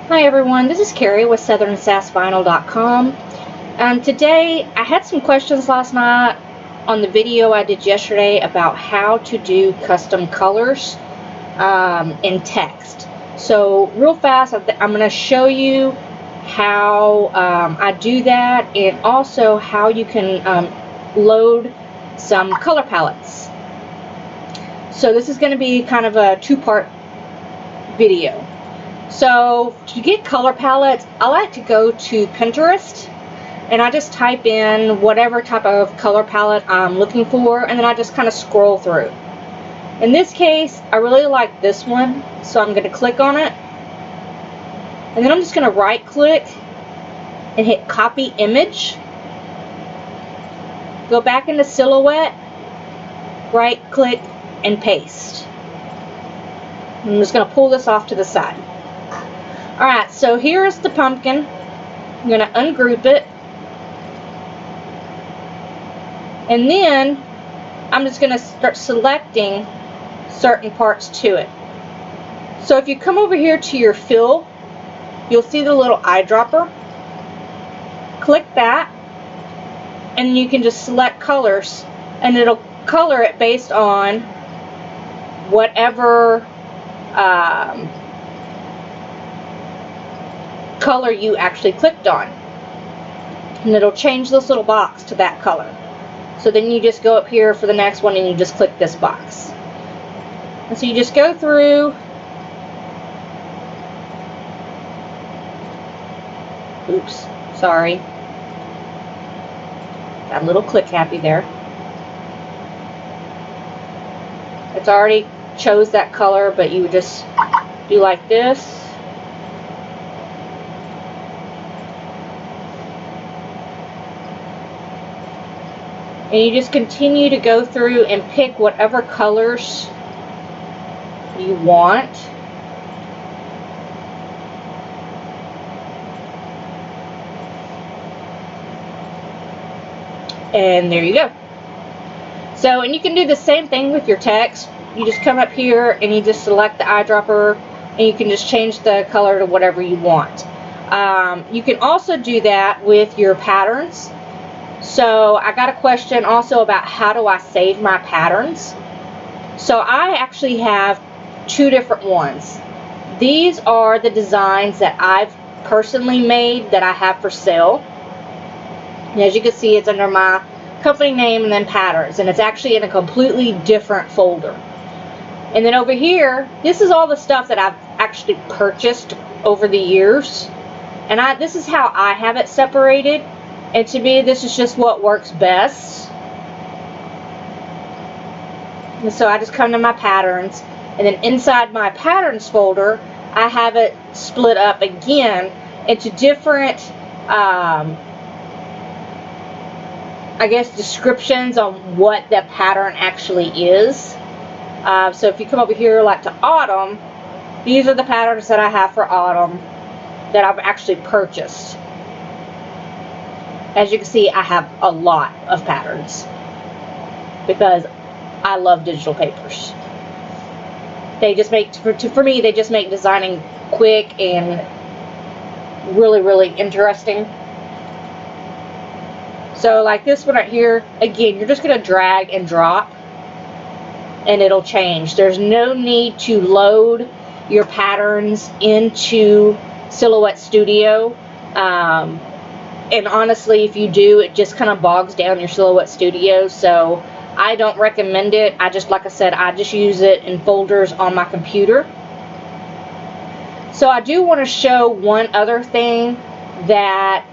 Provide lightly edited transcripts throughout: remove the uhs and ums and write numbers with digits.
Hi everyone, this is Carrie with SouthernSassVinyl.com. Today I had some questions last night on the video I did yesterday about how to do custom colors in text. So real fast, I'm going to show you how I do that, and also how you can load some color palettes. So this is going to be kind of a two-part video. So to get color palettes, I like to go to Pinterest and I just type in whatever type of color palette I'm looking for, and then I just kind of scroll through. In this case, I really like this one, so I'm going to click on it, and then I'm just going to right click and hit copy image, go back into silhouette, right click and paste. I'm just going to pull this off to the side. Alright, so here's the pumpkin. I'm going to ungroup it. And then I'm just going to start selecting certain parts to it. So if you come over here to your fill, you'll see the little eyedropper. Click that, and you can just select colors, and it'll color it based on whatever color you actually clicked on, and it'll change this little box to that color. So then you just go up here for the next one and you just click this box, and so you just go through. Oops, sorry, got a little click happy there. It's already chose that color, but you would just do like this. And you just continue to go through and pick whatever colors you want. And there you go. So, and you can do the same thing with your text. You just come up here and you just select the eyedropper, and you can just change the color to whatever you want. You can also do that with your patterns. So I got a question also about how do I save my patterns. So I actually have two different ones. These are the designs that I've personally made that I have for sale. And as you can see, it's under my company name and then patterns, and it's actually in a completely different folder. And then over here, this is all the stuff that I've actually purchased over the years, and this is how I have it separated. And to me, this is just what works best. And so I just come to my patterns, and then inside my patterns folder, I have it split up again into different, I guess, descriptions on what the pattern actually is. So if you come over here like to autumn, these are the patterns that I have for autumn that I've actually purchased. As you can see, I have a lot of patterns because I love digital papers. They just make, for me, they just make designing quick and really, really interesting. So like this one right here, again, you're just going to drag and drop and it'll change. There's no need to load your patterns into Silhouette Studio. And honestly, if you do, it just kind of bogs down your Silhouette Studio, so I don't recommend it. I just, like I said, I just use it in folders on my computer. So I do want to show one other thing that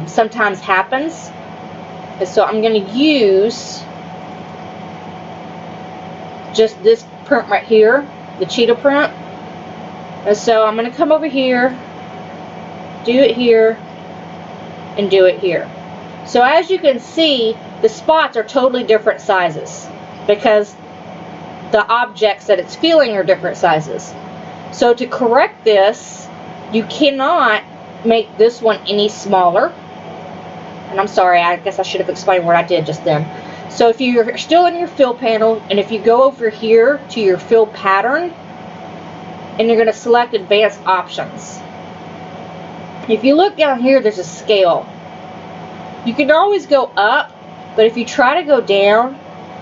sometimes happens. So I'm going to use just this print right here, the cheetah print. And so I'm going to come over here, do it here, and do it here. So as you can see, the spots are totally different sizes because the objects that it's feeling are different sizes. So to correct this, you cannot make this one any smaller. And I'm sorry, I guess I should have explained what I did just then. So if you're still in your fill panel, and if you go over here to your fill pattern, and you're going to select advanced options. If you look down here, there's a scale. You can always go up, but if you try to go down,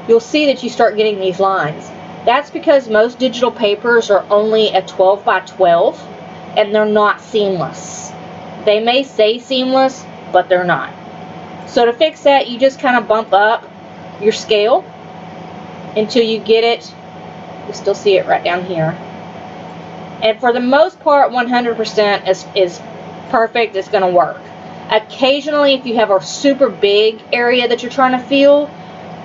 you'll see that you start getting these lines. That's because most digital papers are only a 12 by 12, and they're not seamless. They may say seamless, but they're not. So to fix that, you just kind of bump up your scale until you get it. You still see it right down here. And for the most part, 100% is perfect. It's going to work. Occasionally, if you have a super big area that you're trying to fill,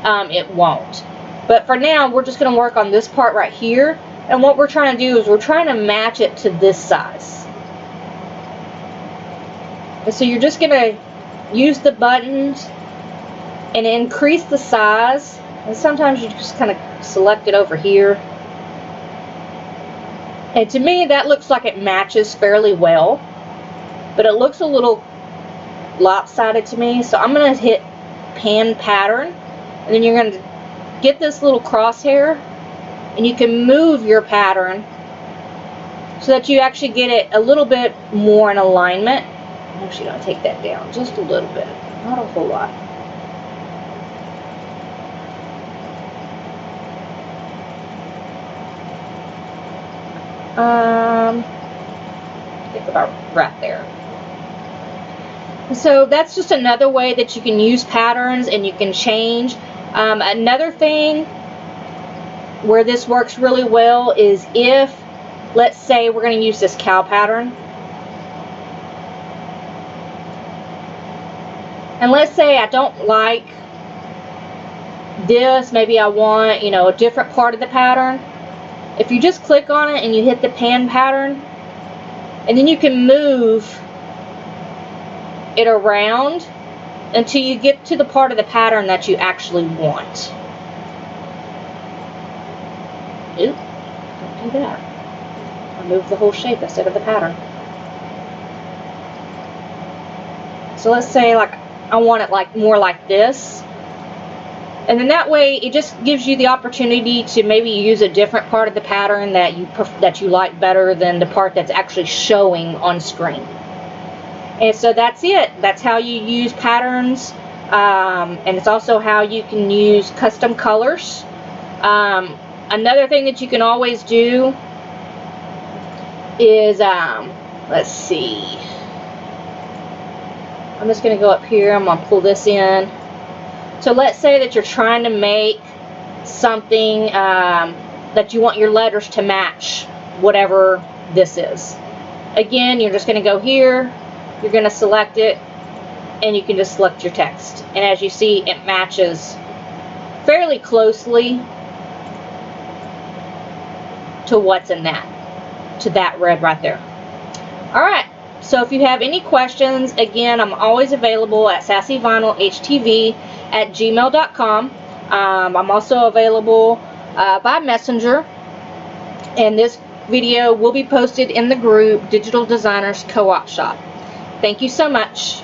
it won't. But for now, we're just going to work on this part right here. And what we're trying to do is we're trying to match it to this size. And so you're just going to use the buttons and increase the size. And sometimes you just kind of select it over here. And to me, that looks like it matches fairly well. But it looks a little lopsided to me. So I'm going to hit pan pattern. And then you're going to get this little crosshair. And you can move your pattern so that you actually get it a little bit more in alignment. I'm actually going to take that down just a little bit. Not a whole lot. It's about right there. So that's just another way that you can use patterns and you can change. Another thing where this works really well is if, let's say we're going to use this cow pattern. And let's say I don't like this, maybe I want, a different part of the pattern. If you just click on it and you hit the pan pattern, and then you can move it around until you get to the part of the pattern that you actually want. Oop, don't do that. I moved the whole shape instead of the pattern. So let's say I want it more like this. And then that way it just gives you the opportunity to maybe use a different part of the pattern that you like better than the part that's actually showing on screen. And so that's it. That's how you use patterns. And it's also how you can use custom colors. Another thing that you can always do is, let's see. I'm just going to go up here. I'm going to pull this in. So let's say that you're trying to make something that you want your letters to match whatever this is. Again, you're just going to go here, you're going to select it, and you can just select your text. And as you see, it matches fairly closely to what's in to that red right there. Alright, so if you have any questions, again, I'm always available at sassyvinylhtv@gmail.com. I'm also available by Messenger, and this video will be posted in the group Digital Designers Co-op Shop. Thank you so much.